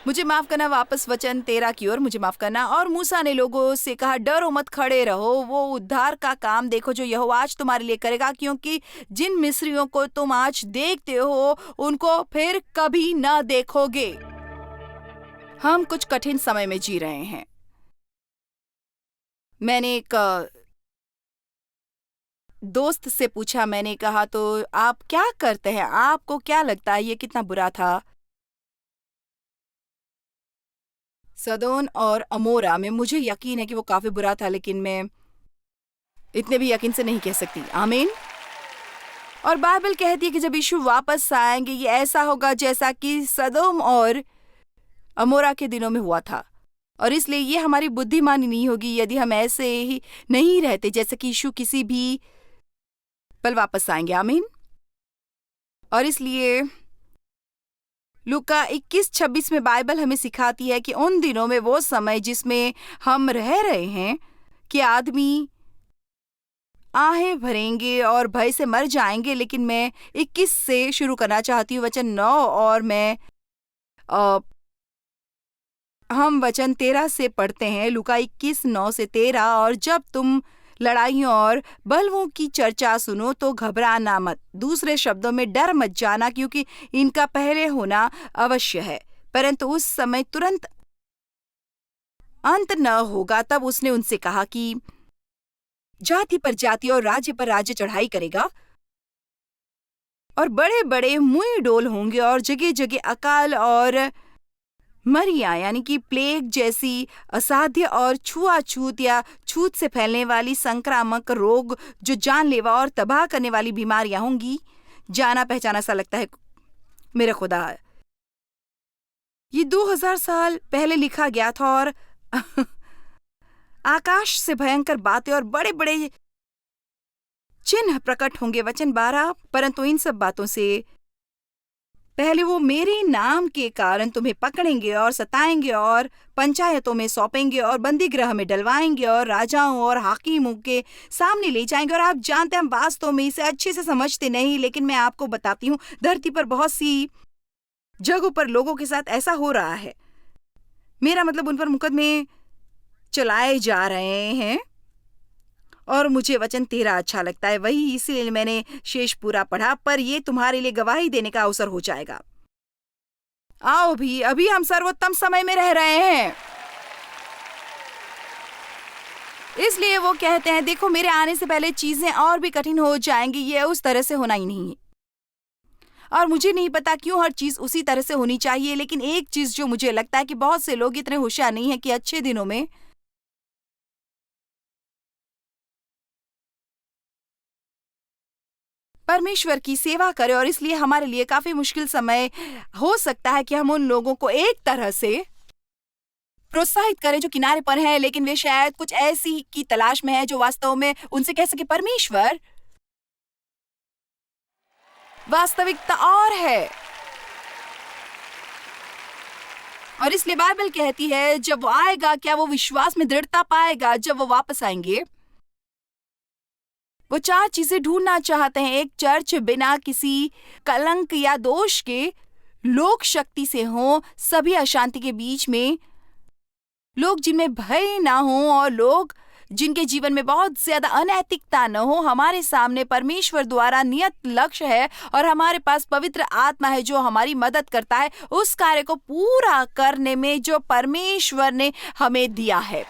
मुझे माफ करना, वापस वचन 13 की ओर मुझे माफ करना। और मूसा ने लोगों से कहा, डरो मत, खड़े रहो, वो उद्धार का काम देखो जो यहोवा आज तुम्हारे लिए करेगा, क्योंकि जिन मिस्रियों को तुम आज देखते हो उनको फिर कभी न देखोगे। हम कुछ कठिन समय में जी रहे हैं। मैंने एक दोस्त से पूछा, मैंने कहा तो आप क्या करते हैं, आपको क्या लगता है ये कितना बुरा था? सदोन और अमोरा में मुझे यकीन है कि वो काफी बुरा था, लेकिन मैं इतने भी यकीन से नहीं कह सकती। आमीन। और बाइबल कहती है कि जब यीशु वापस आएंगे ये ऐसा होगा जैसा कि सदोम और अमोरा के दिनों में हुआ था। और इसलिए ये हमारी बुद्धिमानी नहीं होगी यदि हम ऐसे ही नहीं रहते, जैसे कि यीशु किसी भी पल वापस आएंगे। आमीन। और इसलिए लूका 21:26 में बाइबल हमें सिखाती है कि उन दिनों में वो समय जिसमें हम रह रहे हैं कि आदमी आहें भरेंगे और भय से मर जाएंगे। लेकिन मैं 21 से शुरू करना चाहती हूँ, वचन 9, और हम वचन 13 से पढ़ते हैं। लूका 21:9 से 13। और जब तुम लड़ाइयों और बलवों की चर्चा सुनो तो घबराना मत। दूसरे शब्दों में, डर मत जाना, क्योंकि इनका पहले होना अवश्य है, परंतु उस समय तुरंत अंत न होगा। तब उसने उनसे कहा कि जाति पर जाति और राज्य पर राज्य चढ़ाई करेगा, और बड़े बड़े मुंह डोल होंगे, और जगह जगह अकाल और मरिया यानी कि प्लेग जैसी असाध्य और छुआछूत या छूत से फैलने वाली संक्रामक रोग, जो जानलेवा और तबाह करने वाली बीमारियां होंगी। जाना पहचाना सा लगता है मेरे खुदा। ये 2000 साल पहले लिखा गया था, और आकाश से भयंकर बातें और बड़े बड़े चिन्ह प्रकट होंगे। वचन 12। परंतु इन सब बातों से पहले वो मेरे नाम के कारण तुम्हें पकड़ेंगे और सताएंगे और पंचायतों में सौंपेंगे और बंदी गृह में डलवाएंगे और राजाओं और हाकिमों के सामने ले जाएंगे। और आप जानते हैं, हम वास्तव में इसे अच्छे से समझते नहीं, लेकिन मैं आपको बताती हूँ, धरती पर बहुत सी जगहों पर लोगों के साथ ऐसा हो रहा है। मेरा मतलब, उन पर मुकदमे चलाए जा रहे हैं। और मुझे वचन 13 अच्छा लगता है, वही इसीलिए मैंने शेष पूरा पढ़ा। पर ये तुम्हारे लिए गवाही देने का अवसर हो जाएगा। आओ भी, अभी हम सर्वोत्तम समय में रह रहे हैं। इसलिए वो कहते हैं, देखो मेरे आने से पहले चीजें और भी कठिन हो जाएंगी। ये उस तरह से होना ही नहीं है, और मुझे नहीं पता क्यों हर चीज उसी तरह से होनी चाहिए। लेकिन एक चीज जो मुझे लगता है कि बहुत से लोग इतने होशियार नहीं है कि अच्छे दिनों में परमेश्वर की सेवा करें। और इसलिए हमारे लिए काफी मुश्किल समय हो सकता है कि हम उन लोगों को एक तरह से प्रोत्साहित करें जो किनारे पर हैं, लेकिन वे शायद कुछ ऐसी की तलाश में है जो वास्तव में उनसे कह सके, परमेश्वर, वास्तविकता और है। और इसलिए बाइबल कहती है, जब वो आएगा, क्या वो विश्वास में दृढ़ता पाएगा? जब वो वापस आएंगे, वो 4 चीजें ढूंढना चाहते हैं। एक चर्च बिना किसी कलंक या दोष के, लोक शक्ति से हो, सभी अशांति के बीच में, लोग जिनमें भय ना हो, और लोग जिनके जीवन में बहुत ज्यादा अनैतिकता न हो। हमारे सामने परमेश्वर द्वारा नियत लक्ष्य है, और हमारे पास पवित्र आत्मा है जो हमारी मदद करता है उस कार्य को पूरा करने में जो परमेश्वर ने हमें दिया है।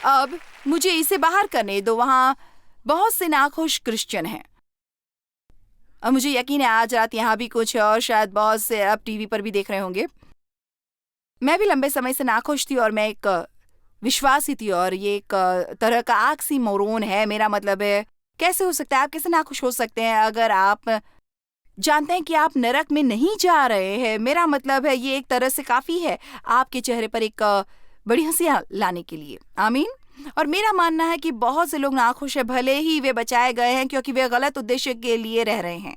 अब मुझे इसे बाहर करने दो। वहां बहुत से नाखुश क्रिश्चियन हैं, और मुझे यकीन है आज रात यहाँ भी कुछ है, और शायद बहुत से अब टीवी पर भी देख रहे होंगे। मैं भी लंबे समय से नाखुश थी, और मैं एक विश्वासी थी, और ये एक तरह का ऑक्सीमोरोन है। मेरा मतलब है, कैसे हो सकता है, आप कैसे नाखुश हो सकते हैं अगर आप जानते हैं कि आप नरक में नहीं जा रहे हैं? मेरा मतलब है, ये एक तरह से काफी है आपके चेहरे पर एक बड़ी हंसियां लाने के लिए। आमीन। और मेरा मानना है कि बहुत से लोग नाखुश है, भले ही वे बचाए गए हैं, क्योंकि वे गलत उद्देश्य के लिए रह रहे हैं।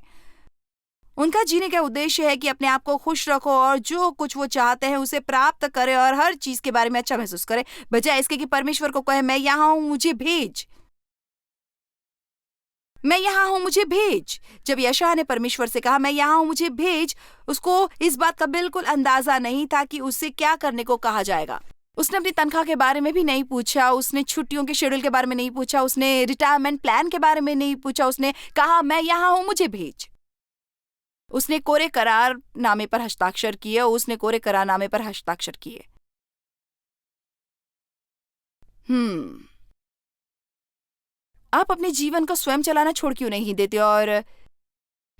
उनका जीने का उद्देश्य है कि अपने आप को खुश रखो और जो कुछ वो चाहते हैं उसे प्राप्त करें, और हर चीज के बारे में अच्छा महसूस करें, बजाय इसके कि परमेश्वर को कहे, मैं यहाँ हूं, मुझे भेज, मैं यहाँ हूं, मुझे भेज। जब यशायाह ने परमेश्वर से कहा, मैं यहाँ हूं, मुझे भेज, उसको इस बात का बिल्कुल अंदाजा नहीं था कि उससे क्या करने को कहा जाएगा। उसने अपनी तनख्वाह के बारे में भी नहीं पूछा, उसने छुट्टियों के शेड्यूल के बारे में नहीं पूछा, उसने रिटायरमेंट प्लान के बारे में नहीं पूछा। उसने कहा, मैं यहाँ हूं, मुझे भेज। उसने कोरे करारनामे पर हस्ताक्षर किए, उसने कोरे करारनामे पर हस्ताक्षर किए। आप अपने जीवन को स्वयं चलाना छोड़ क्यों नहीं देते, और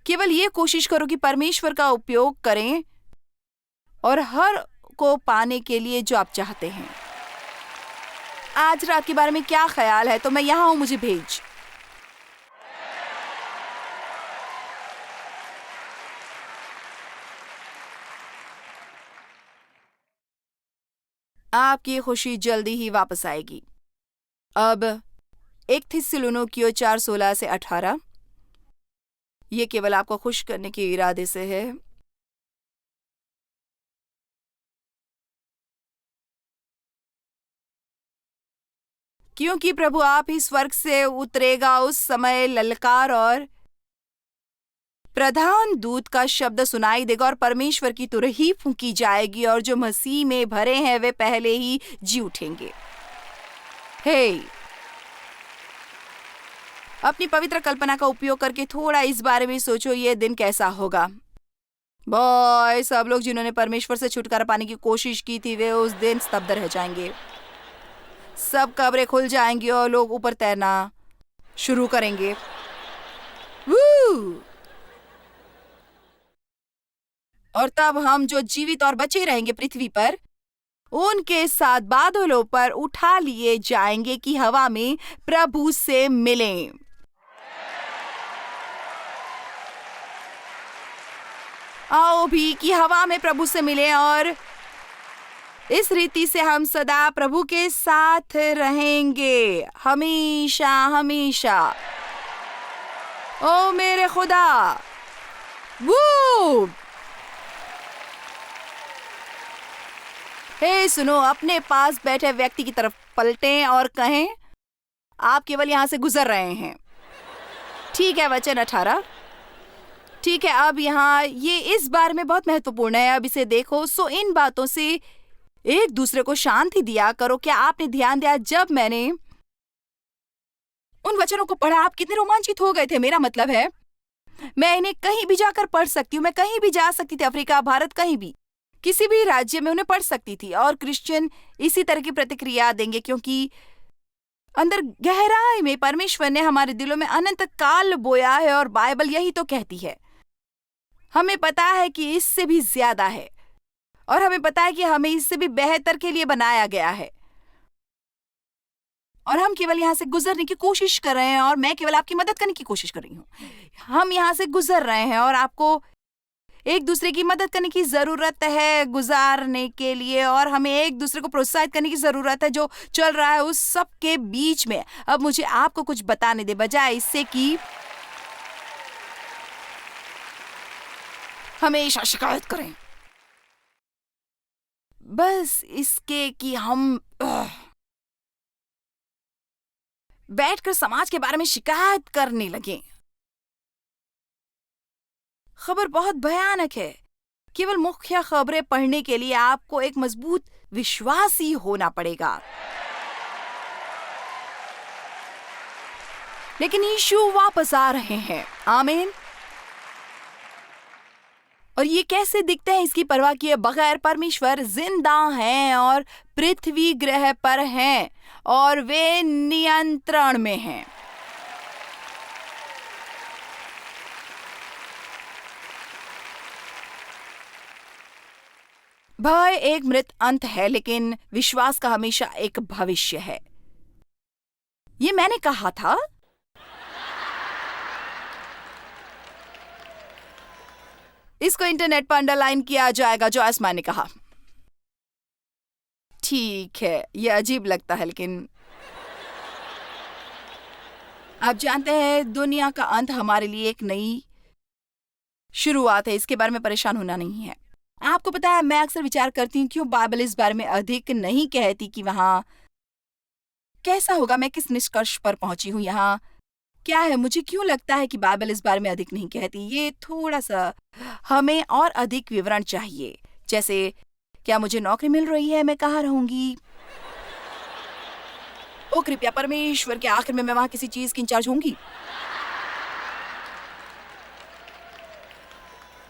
केवल ये कोशिश करो कि परमेश्वर का उपयोग करें और हर को पाने के लिए जो आप चाहते हैं। आज रात के बारे में क्या ख्याल है? तो मैं यहाँ हूं, मुझे भेज। आपकी खुशी जल्दी ही वापस आएगी। अब 1 थिस्सलुनीकियों 4:16-18। ये केवल आपको खुश करने के इरादे से है। क्योंकि प्रभु आप ही स्वर्ग से उतरेगा, उस समय ललकार और प्रधान दूत का शब्द सुनाई देगा और परमेश्वर की तुरही फूंकी जाएगी और जो मसीह में भरे हैं वे पहले ही जी उठेंगे। हे, अपनी पवित्र कल्पना का उपयोग करके थोड़ा इस बारे में सोचो, ये दिन कैसा होगा। बॉय, सब लोग जिन्होंने परमेश्वर से छुटकारा पाने की कोशिश की थी वे उस दिन स्तब्ध रह जाएंगे। सब कब्रें खुल जाएंगी और लोग ऊपर तैरना शुरू करेंगे। वू! और तब हम जो जीवित और बचे रहेंगे पृथ्वी पर, उनके साथ बादलों पर उठा लिए जाएंगे कि हवा में प्रभु से मिलें। आओ भी कि हवा में प्रभु से मिलें और इस रीति से हम सदा प्रभु के साथ रहेंगे, हमेशा हमेशा। ओ मेरे खुदा, वो हे सुनो, अपने पास बैठे व्यक्ति की तरफ पलटें और कहें, आप केवल यहां से गुजर रहे हैं। ठीक है, वचन 18। ठीक है, अब यहाँ ये इस बारे में बहुत महत्वपूर्ण है, अब इसे देखो। सो इन बातों से एक दूसरे को शांति दिया करो। क्या आपने ध्यान दिया जब मैंने उन वचनों को पढ़ा, आप कितने रोमांचित हो गए थे? मेरा मतलब है मैं इन्हें कहीं भी जाकर पढ़ सकती हूँ, मैं कहीं भी जा सकती थी, अफ्रीका, भारत, कहीं भी, किसी भी राज्य में उन्हें पढ़ सकती थी और क्रिश्चियन इसी तरह की प्रतिक्रिया देंगे, क्योंकि अंदर गहराई में परमेश्वर ने हमारे दिलों में अनंत काल बोया है और बाइबल यही तो कहती है। हमें पता है कि इससे भी ज्यादा है और हमें पता है कि हमें इससे भी बेहतर के लिए बनाया गया है और हम केवल यहाँ से गुजरने की कोशिश कर रहे हैं और मैं केवल आपकी मदद करने की कोशिश कर रही हूँ। हम यहाँ से गुजर रहे हैं और आपको एक दूसरे की मदद करने की जरूरत है गुजारने के लिए, और हमें एक दूसरे को प्रोत्साहित करने की जरूरत है जो चल रहा है उस सब के बीच में। अब मुझे आपको कुछ बताने दे, बजाय इससे कि हमेशा शिकायत करें, बस इसके कि हम बैठकर समाज के बारे में शिकायत करने लगे। खबर बहुत भयानक है। केवल मुख्य खबरें पढ़ने के लिए आपको एक मजबूत विश्वासी होना पड़ेगा। लेकिन यीशु वापस आ रहे हैं, आमीन। और ये कैसे दिखते हैं इसकी परवाह किए बगैर परमेश्वर जिंदा हैं और पृथ्वी ग्रह पर हैं और वे नियंत्रण में हैं। भय एक मृत अंत है, लेकिन विश्वास का हमेशा एक भविष्य है। ये मैंने कहा था। इसको इंटरनेट पर अंडरलाइन किया जाएगा, जो आसमान ने कहा। ठीक है, ये अजीब लगता है, लेकिन आप जानते हैं दुनिया का अंत हमारे लिए एक नई शुरुआत है। इसके बारे में परेशान होना नहीं है। आपको पता है, मैं अक्सर विचार करती हूँ क्यों बाइबल इस बारे में अधिक नहीं कहती कि वहां कैसा होगा। मैं किस निष्कर्ष पर पहुंची हूँ, यहाँ क्या है, मुझे क्यों लगता है कि बाइबल इस बारे में अधिक नहीं कहती। ये थोड़ा सा हमें और अधिक विवरण चाहिए, जैसे क्या मुझे नौकरी मिल रही है, मैं कहाँ रहूंगी, ओ कृपया परमेश्वर के आखिर में मैं वहां किसी चीज की इंचार्ज होंगी।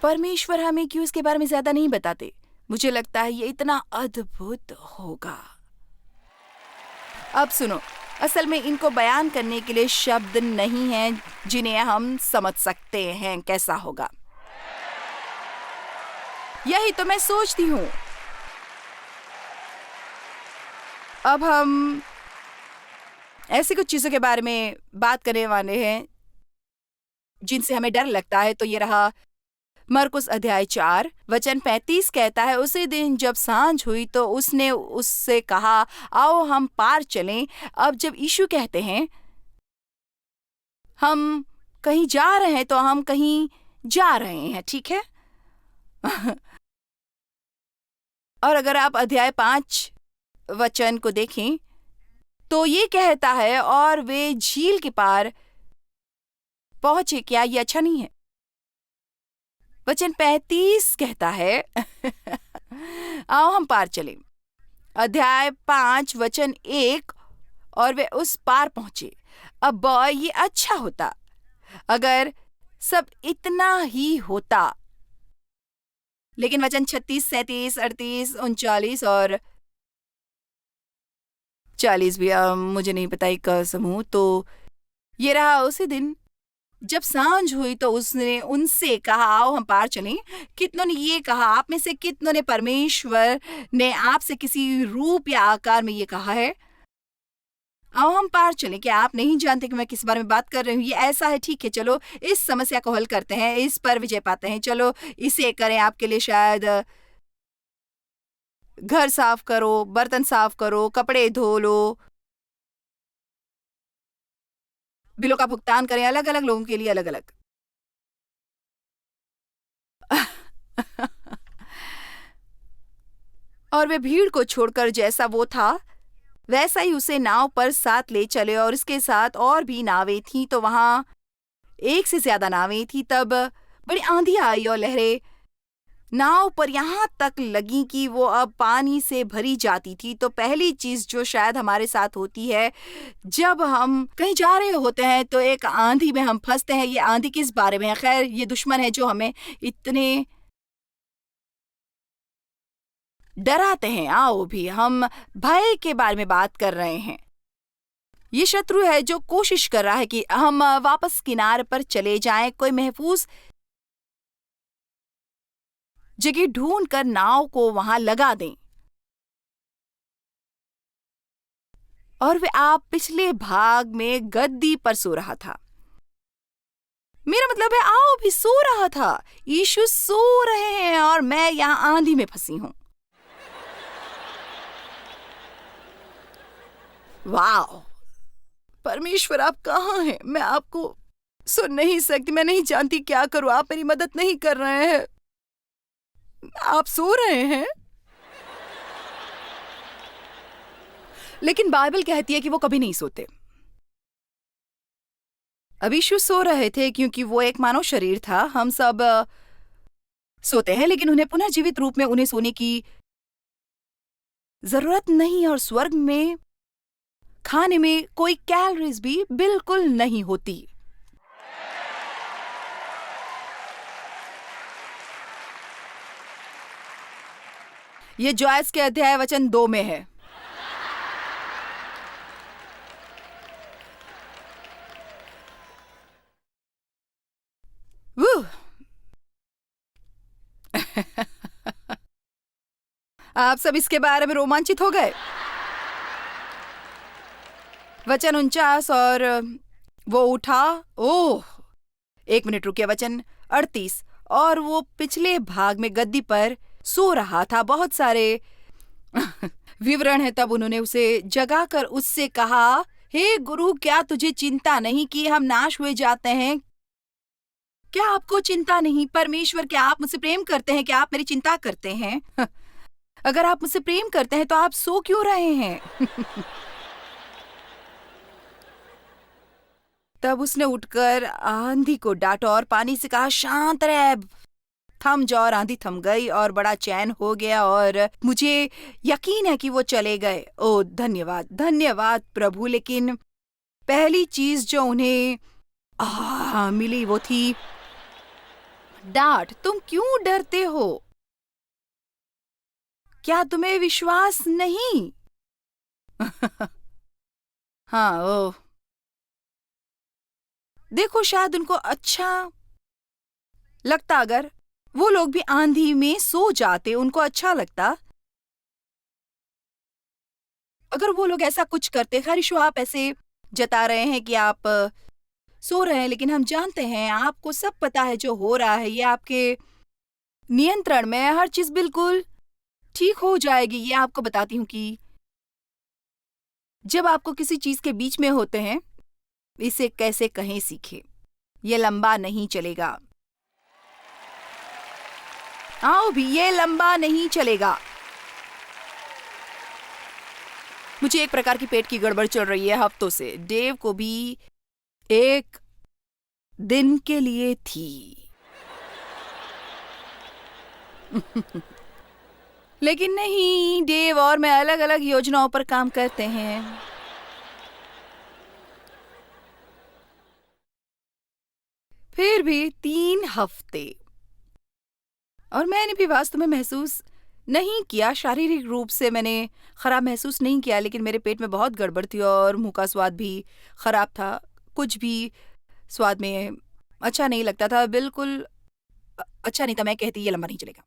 परमेश्वर हमें क्यों इसके बारे में ज्यादा नहीं बताते। मुझे लगता है ये इतना अद्भुत होगा। अब सुनो, असल में इनको बयान करने के लिए शब्द नहीं हैं जिन्हें हम समझ सकते हैं कैसा होगा। यही तो मैं सोचती हूँ। अब हम ऐसी कुछ चीजों के बारे में बात करने वाले हैं जिनसे हमें डर लगता है। तो ये रहा मरकुस अध्याय 4 वचन 35 कहता है, उसी दिन जब सांझ हुई तो उसने उससे कहा, आओ हम पार चलें। अब जब यीशु कहते हैं हम कहीं जा रहे हैं तो हम कहीं जा रहे हैं, ठीक है? और अगर आप अध्याय 5 वचन को देखें तो ये कहता है और वे झील के पार पहुंचे। क्या ये अच्छा नहीं है? वचन 35 कहता है आओ हम पार चले। अध्याय 5 वचन 1, और वे उस पार पहुंचे। अब ये अच्छा होता अगर सब इतना ही होता, लेकिन वचन 36, 37, 38, 39 और 40 भी मुझे नहीं पता एक समूह। तो ये रहा उसी दिन जब सांझ हुई तो उसने उनसे कहा आओ हम पार चलें। कितनों ने ये कहा? आप में से कितनों ने परमेश्वर ने आपसे किसी रूप या आकार में ये कहा है आओ हम पार चलें? क्या आप नहीं जानते कि मैं किस बारे में बात कर रही हूँ? ये ऐसा है, ठीक है, चलो इस समस्या को हल करते हैं, इस पर विजय पाते हैं, चलो इसे करें। आपके लिए शायद घर साफ करो, बर्तन साफ करो, कपड़े धो लो, बिलों का भुगतान करें, अलग अलग लोगों के लिए अलग अलग। और वे भीड़ को छोड़कर जैसा वो था वैसा ही उसे नाव पर साथ ले चले, और इसके साथ और भी नावें थीं। तो वहां एक से ज्यादा नावें थीं। तब बड़ी आंधी आई और लहरें नाव पर यहां तक लगी कि वो अब पानी से भरी जाती थी। तो पहली चीज जो शायद हमारे साथ होती है जब हम कहीं जा रहे होते हैं तो एक आंधी में हम फंसते हैं। ये आंधी किस बारे में है? खैर, ये दुश्मन है जो हमें इतने डराते हैं। आओ भी हम भय के बारे में बात कर रहे हैं। ये शत्रु है जो कोशिश कर रहा है कि हम वापस किनारे पर चले जाएं, कोई महफूज जगह ढूंढ कर नाव को वहां लगा दें। और वे आप पिछले भाग में गद्दी पर सो रहा था। मेरा मतलब है आओ भी सो रहा था। यीशु सो रहे हैं और मैं यहां आंधी में फंसी हूं। वाह, परमेश्वर आप कहाँ हैं? मैं आपको सुन नहीं सकती, मैं नहीं जानती क्या करूं। आप मेरी मदद नहीं कर रहे हैं। आप सो रहे हैं, लेकिन बाइबल कहती है कि वो कभी नहीं सोते। अब यीशु सो रहे थे क्योंकि वो एक मानव शरीर था। हम सब सोते हैं, लेकिन उन्हें पुनर्जीवित रूप में उन्हें सोने की जरूरत नहीं। और स्वर्ग में खाने में कोई कैलोरीज भी बिल्कुल नहीं होती। ये जॉयस के अध्याय वचन 2 में है। आप सब इसके बारे में रोमांचित हो गए। वचन 49, और वो उठा। ओह, 1 मिनट रुकिए। वचन 38, और वो पिछले भाग में गद्दी पर सो रहा था। बहुत सारे विवरण है। तब उन्होंने उसे जगाकर उससे कहा, हे गुरु, क्या तुझे चिंता नहीं कि हम नाश हुए जाते हैं? क्या आपको चिंता नहीं? परमेश्वर, क्या आप मुझसे प्रेम करते हैं? क्या आप मेरी चिंता करते हैं? अगर आप मुझसे प्रेम करते हैं तो आप सो क्यों रहे हैं? तब उसने उठकर आंधी को डांटा और पानी से कहा, शांत रह, थम जाओ। और आंधी थम गई और बड़ा चैन हो गया, और मुझे यकीन है कि वो चले गए। ओ धन्यवाद, धन्यवाद प्रभु। लेकिन पहली चीज जो उन्हें मिली वो थी डांट। तुम क्यों डरते हो? क्या तुम्हें विश्वास नहीं? हाँ, ओह, देखो, शायद उनको अच्छा लगता अगर वो लोग भी आंधी में सो जाते। उनको अच्छा लगता अगर वो लोग ऐसा कुछ करते। खैर यीशु, आप ऐसे जता रहे हैं कि आप सो रहे हैं, लेकिन हम जानते हैं, आपको सब पता है जो हो रहा है। ये आपके नियंत्रण में है। हर चीज बिल्कुल ठीक हो जाएगी। ये आपको बताती हूँ कि जब आपको किसी चीज के बीच में होते हैं, इसे कैसे कहें सीखे। ये लंबा नहीं चलेगा। आओ भी, ये लंबा नहीं चलेगा। मुझे एक प्रकार की पेट की गड़बड़ चल रही है हफ्तों से। डेव को भी एक दिन के लिए थी। लेकिन नहीं, डेव और मैं अलग अलग योजनाओं पर काम करते हैं। फिर भी 3 हफ्ते, और मैंने भी वास्तव में महसूस नहीं किया, शारीरिक रूप से मैंने खराब महसूस नहीं किया, लेकिन मेरे पेट में बहुत गड़बड़ थी और मुंह का स्वाद भी खराब था। कुछ भी स्वाद में अच्छा नहीं लगता था, बिल्कुल अच्छा नहीं था। मैं कहती ये लंबा नहीं चलेगा।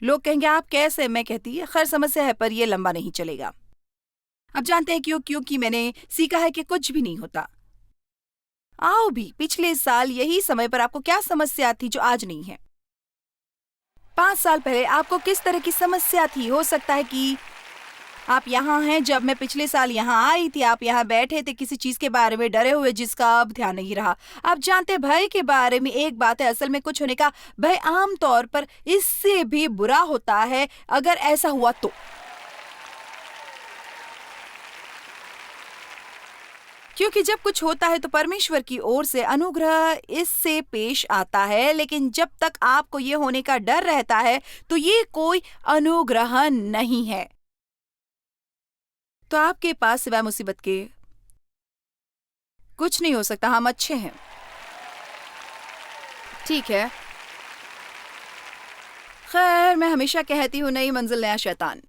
लोग कहेंगे आप कैसे, मैं कहती खैर समस्या है पर ये लंबा नहीं चलेगा। अब जानते हैं क्यों? क्योंकि मैंने सीखा है कि कुछ भी नहीं होता। आओ भी, पिछले साल यही समय पर आपको क्या समस्या थी जो आज नहीं है? 5 साल पहले आपको किस तरह की समस्या थी? हो सकता है कि आप यहाँ हैं। जब मैं पिछले साल यहाँ आई थी, आप यहाँ बैठे थे किसी चीज के बारे में डरे हुए जिसका अब ध्यान नहीं रहा। आप जानते हैं भय के बारे में एक बात है, असल में कुछ होने का भय आमतौर पर इससे भी बुरा होता है अगर ऐसा हुआ तो। क्योंकि जब कुछ होता है तो परमेश्वर की ओर से अनुग्रह इससे पेश आता है, लेकिन जब तक आपको ये होने का डर रहता है तो ये कोई अनुग्रह नहीं है। तो आपके पास सिवाय मुसीबत के कुछ नहीं हो सकता। हम अच्छे हैं, ठीक है। खैर, मैं हमेशा कहती हूं नई मंजिल नया शैतान।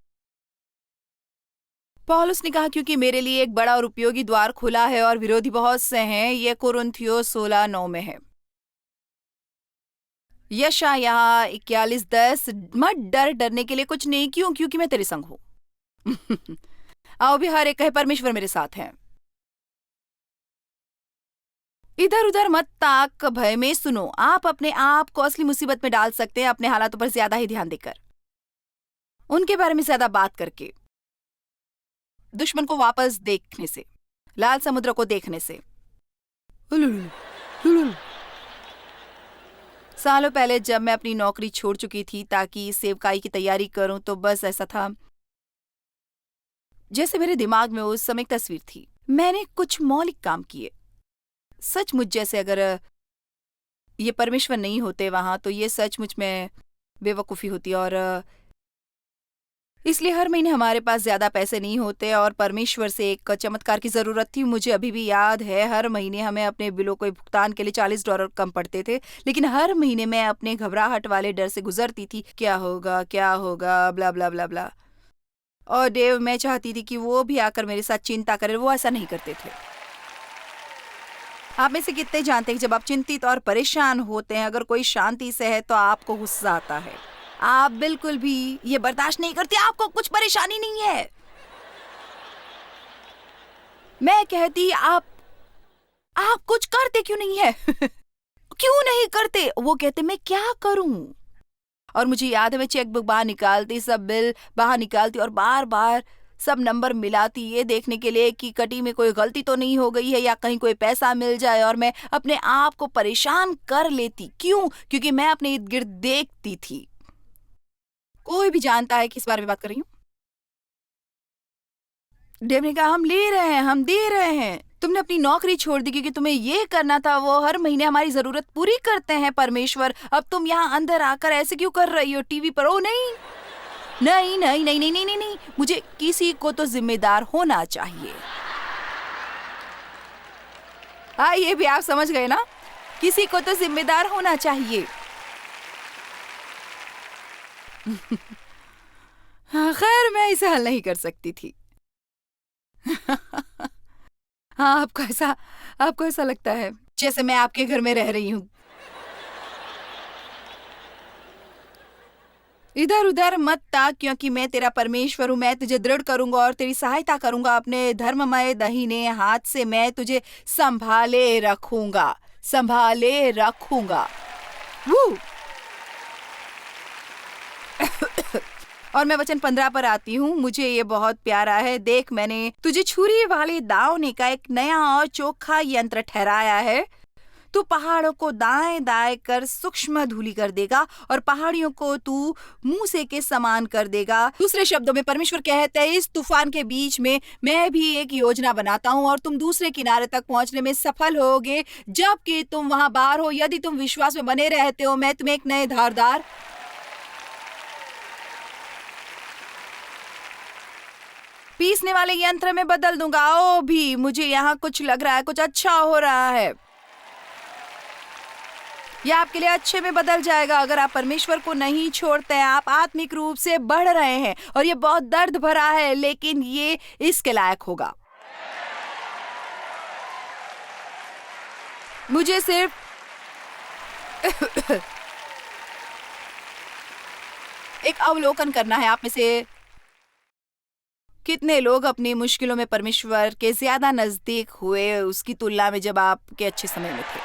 पौलुस ने कहा क्योंकि मेरे लिए एक बड़ा और उपयोगी द्वार खुला है और विरोधी बहुत से हैं। ये कुरिन्थियों 16:9 में है। यशायाह 41:10, मत डर, डरने के लिए कुछ नहीं। क्यों? क्योंकि मैं तेरे संग हूं। आओ भी, हर एक कहे परमेश्वर मेरे साथ है। इधर उधर मत ताक, भय में सुनो। आप अपने आप को असली मुसीबत में डाल सकते हैं अपने हालातों पर ज्यादा ही ध्यान देकर, उनके बारे में ज्यादा बात करके, दुश्मन को वापस देखने से, लाल समुद्र को देखने से। सालों पहले जब मैं अपनी नौकरी छोड़ चुकी थी ताकि सेवकाई की तैयारी करूं, तो बस ऐसा था जैसे मेरे दिमाग में उस समय एक तस्वीर थी। मैंने कुछ मौलिक काम किए, सचमुच जैसे अगर ये परमेश्वर नहीं होते वहां तो ये सचमुच में बेवकूफ़ी होती। और इसलिए हर महीने हमारे पास ज्यादा पैसे नहीं होते और परमेश्वर से एक चमत्कार की जरूरत थी। मुझे अभी भी याद है, हर महीने हमें अपने बिलों को भुगतान के लिए $40 कम पड़ते थे, लेकिन हर महीने मैं अपने घबराहट वाले डर से गुजरती थी, क्या होगा क्या होगा, ब्ला ब्ला ब्ला ब्ला। और डेव, मैं चाहती थी कि वो भी आकर मेरे साथ चिंता करे, वो ऐसा नहीं करते थे। आप में से कितने जानते हैं जब आप चिंतित और परेशान होते हैं, अगर कोई शांति से है तो आपको गुस्सा आता है। आप बिल्कुल भी ये बर्दाश्त नहीं करते, आपको कुछ परेशानी नहीं है। मैं कहती आप कुछ करते क्यों नहीं है? क्यों नहीं करते? वो कहते मैं क्या करूं? और मुझे याद है मैं चेकबुक बाहर निकालती, सब बिल बाहर निकालती और बार बार सब नंबर मिलाती, ये देखने के लिए कि कटी में कोई गलती तो नहीं हो गई है या कहीं कोई पैसा मिल जाए। और मैं अपने आप को परेशान कर लेती। क्यों? क्योंकि मैं अपने इर्द गिर्द देखती थी। कोई भी जानता है किस बारे में बात कर रही हूँ? डेव ने कहा हम ले रहे हैं, हम दे रहे हैं। तुमने अपनी नौकरी छोड़ दी क्योंकि तुम्हें ये करना था। वो हर महीने हमारी जरूरत पूरी करते हैं परमेश्वर। अब तुम यहाँ अंदर आकर ऐसे क्यों कर रही हो टीवी पर? ओ नहीं नहीं नहीं नहीं नहीं नहीं नहीं नहीं, मुझे किसी को तो जिम्मेदार होना चाहिए। हाँ, ये भी आप समझ गए ना, किसी को तो जिम्मेदार होना चाहिए। हाँ, खैर मैं इसे हल नहीं कर सकती थी। हाँ, आपको ऐसा लगता है जैसे मैं आपके घर में रह रही हूँ। इधर उधर मत ताक, क्योंकि मैं तेरा परमेश्वर हूँ। मैं तुझे दृढ़ करूंगा और तेरी सहायता करूंगा। अपने धर्ममय दाहिने हाथ से मैं तुझे संभाले रखूंगा, संभाले रखूंगा। और मैं वचन 15 पर आती हूँ। मुझे ये बहुत प्यारा है। देख, मैंने तुझे छुरी वाले दावने का एक नया और चोखा यंत्र ठहराया है तू पहाड़ों को दाएं दाएं कर सूक्ष्म धूलि कर देगा और पहाड़ियों को तू मूसे के समान कर देगा। दूसरे शब्दों में परमेश्वर कहते हैं, इस तूफान के बीच में मैं भी एक योजना बनाता हूँ और तुम दूसरे किनारे तक पहुंचने में सफल होगे जबकि तुम वहां बाहर हो। यदि तुम विश्वास में बने रहते हो, मैं तुम्हें एक नए धारदार पीसने वाले यंत्र में बदल दूंगा। ओ भी, मुझे यहाँ कुछ लग रहा है, कुछ अच्छा हो रहा है। यह आपके लिए अच्छे में बदल जाएगा अगर आप परमेश्वर को नहीं छोड़ते हैं। आप आत्मिक रूप से बढ़ रहे हैं और ये बहुत दर्द भरा है, लेकिन ये इसके लायक होगा। मुझे सिर्फ एक अवलोकन करना है। आप में से कितने लोग अपनी मुश्किलों में परमेश्वर के ज्यादा नजदीक हुए उसकी तुलना में जब आपके अच्छे समय में थे?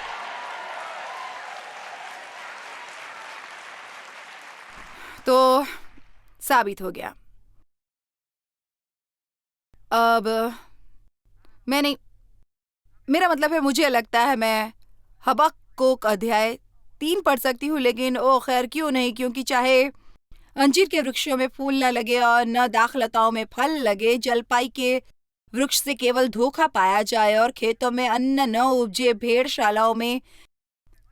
तो साबित हो गया। अब मेरा मतलब है, मुझे लगता है मैं हबक्कुक अध्याय 3 पढ़ सकती हूँ, लेकिन ओ खैर क्यों नहीं, क्योंकि चाहे अंजीर के वृक्षों में फूल न लगे और न दाखलताओं में फल लगे, जलपाई के वृक्ष से केवल धोखा पाया जाए और खेतों में अन्न न उपजे, भेड़शालाओं में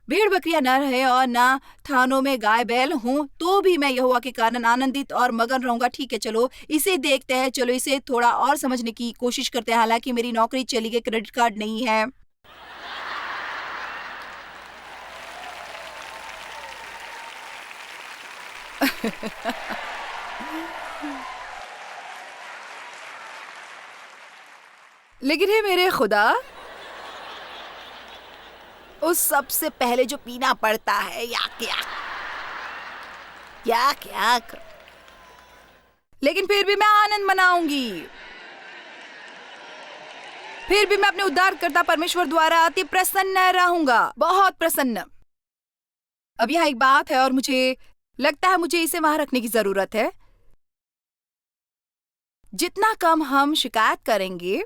भेड़ बकरियां न रहे और न थानों में गाय बैल हों, तो भी मैं यहोवा के कारण आनंदित और मगन रहूंगा। ठीक है, चलो इसे देखते हैं, चलो इसे थोड़ा और समझने की कोशिश करते हैं। हालांकि मेरी नौकरी चली गई, क्रेडिट कार्ड नहीं है। लेकिन हे मेरे खुदा, उस सबसे पहले जो पीना पड़ता है, याक याक, लेकिन फिर भी मैं आनंद मनाऊंगी। फिर भी मैं अपने उद्धारकर्ता परमेश्वर द्वारा अति प्रसन्न रहूंगा, बहुत प्रसन्न। अब यहाँ एक बात है और मुझे लगता है मुझे इसे वहां रखने की जरूरत है। जितना कम हम शिकायत करेंगे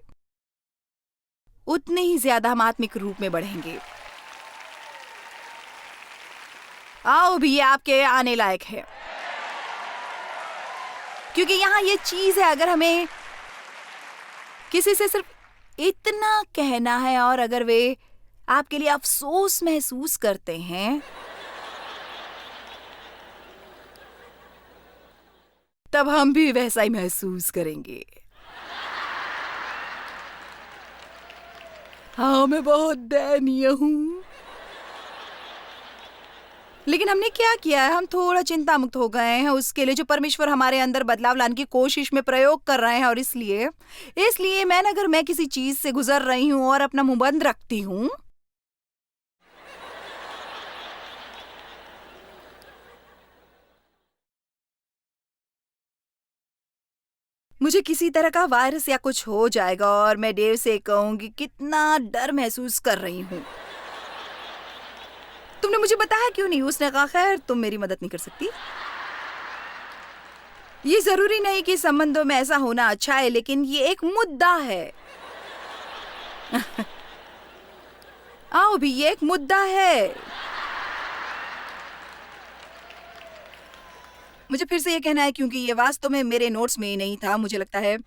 उतने ही ज्यादा हम आत्मिक रूप में बढ़ेंगे। आओ भी, ये आपके आने लायक है, क्योंकि यहाँ ये चीज है, अगर हमें किसी से सिर्फ इतना कहना है और अगर वे आपके लिए अफसोस महसूस करते हैं, तब हम भी वैसा ही महसूस करेंगे। हाँ, मैं बहुत दयनीय हूं। लेकिन हमने क्या किया है? हम थोड़ा चिंता मुक्त हो गए हैं उसके लिए जो परमेश्वर हमारे अंदर बदलाव लाने की कोशिश में प्रयोग कर रहे हैं। और इसलिए अगर मैं किसी चीज से गुजर रही हूं और अपना मुंह बंद रखती हूं, मुझे किसी तरह का वायरस या कुछ हो जाएगा और मैं डेव से कहूंगी कितना डर महसूस कर रही हूं। तुमने मुझे बताया क्यों नहीं? उसने कहा, खैर तुम मेरी मदद नहीं कर सकती। ये जरूरी नहीं कि संबंधों में ऐसा होना अच्छा है, लेकिन ये एक मुद्दा है। आओ भी, ये एक मुद्दा है। मुझे फिर से ये कहना है, क्योंकि ये वास्तव में मेरे नोट्स में ही नहीं था। मुझे लगता है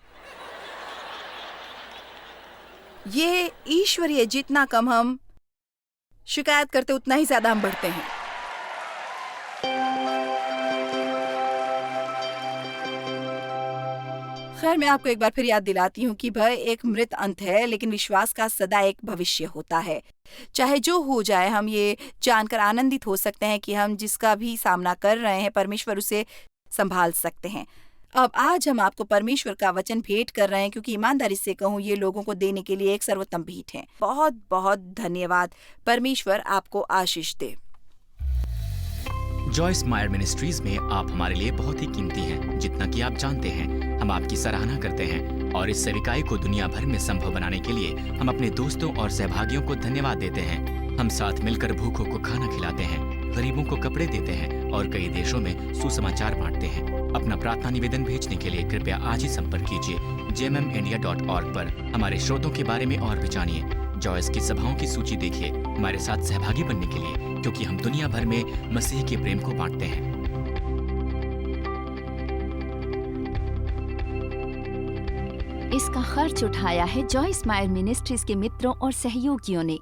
ये ईश्वरीय, जितना कम हम शिकायत करते उतना ही ज्यादा हम बढ़ते हैं। खैर, मैं आपको एक बार फिर याद दिलाती हूँ कि भय एक मृत अंत है, लेकिन विश्वास का सदा एक भविष्य होता है। चाहे जो हो जाए, हम ये जानकर आनंदित हो सकते हैं कि हम जिसका भी सामना कर रहे हैं, परमेश्वर उसे संभाल सकते हैं। अब आज हम आपको परमेश्वर का वचन भेंट कर रहे हैं, क्योंकि ईमानदारी से कहूँ, ये लोगों को देने के लिए एक सर्वोत्तम भेंट है। बहुत बहुत धन्यवाद। परमेश्वर आपको आशीष दे। जॉयस मायर मिनिस्ट्रीज में आप हमारे लिए बहुत ही कीमती हैं, जितना कि आप जानते हैं। हम आपकी सराहना करते हैं और इस सेविकाई को दुनिया भर में संभव बनाने के लिए हम अपने दोस्तों और सहभागियों को धन्यवाद देते हैं। हम साथ मिलकर भूखों को खाना खिलाते हैं, गरीबों को कपड़े देते हैं और कई देशों में सुसमाचार बांटते हैं। अपना प्रार्थना निवेदन भेजने के लिए कृपया आज ही संपर्क कीजिए jmmindia.org पर। हमारे स्रोतों के बारे में और भी जानिए जॉयस की सभाओं की सूची देखिए हमारे साथ सहभागी बनने के लिए, क्योंकि हम दुनिया भर में मसीह के प्रेम को बांटते हैं। इसका खर्च उठाया है जॉयस मायर मिनिस्ट्रीज के मित्रों और सहयोगियों ने।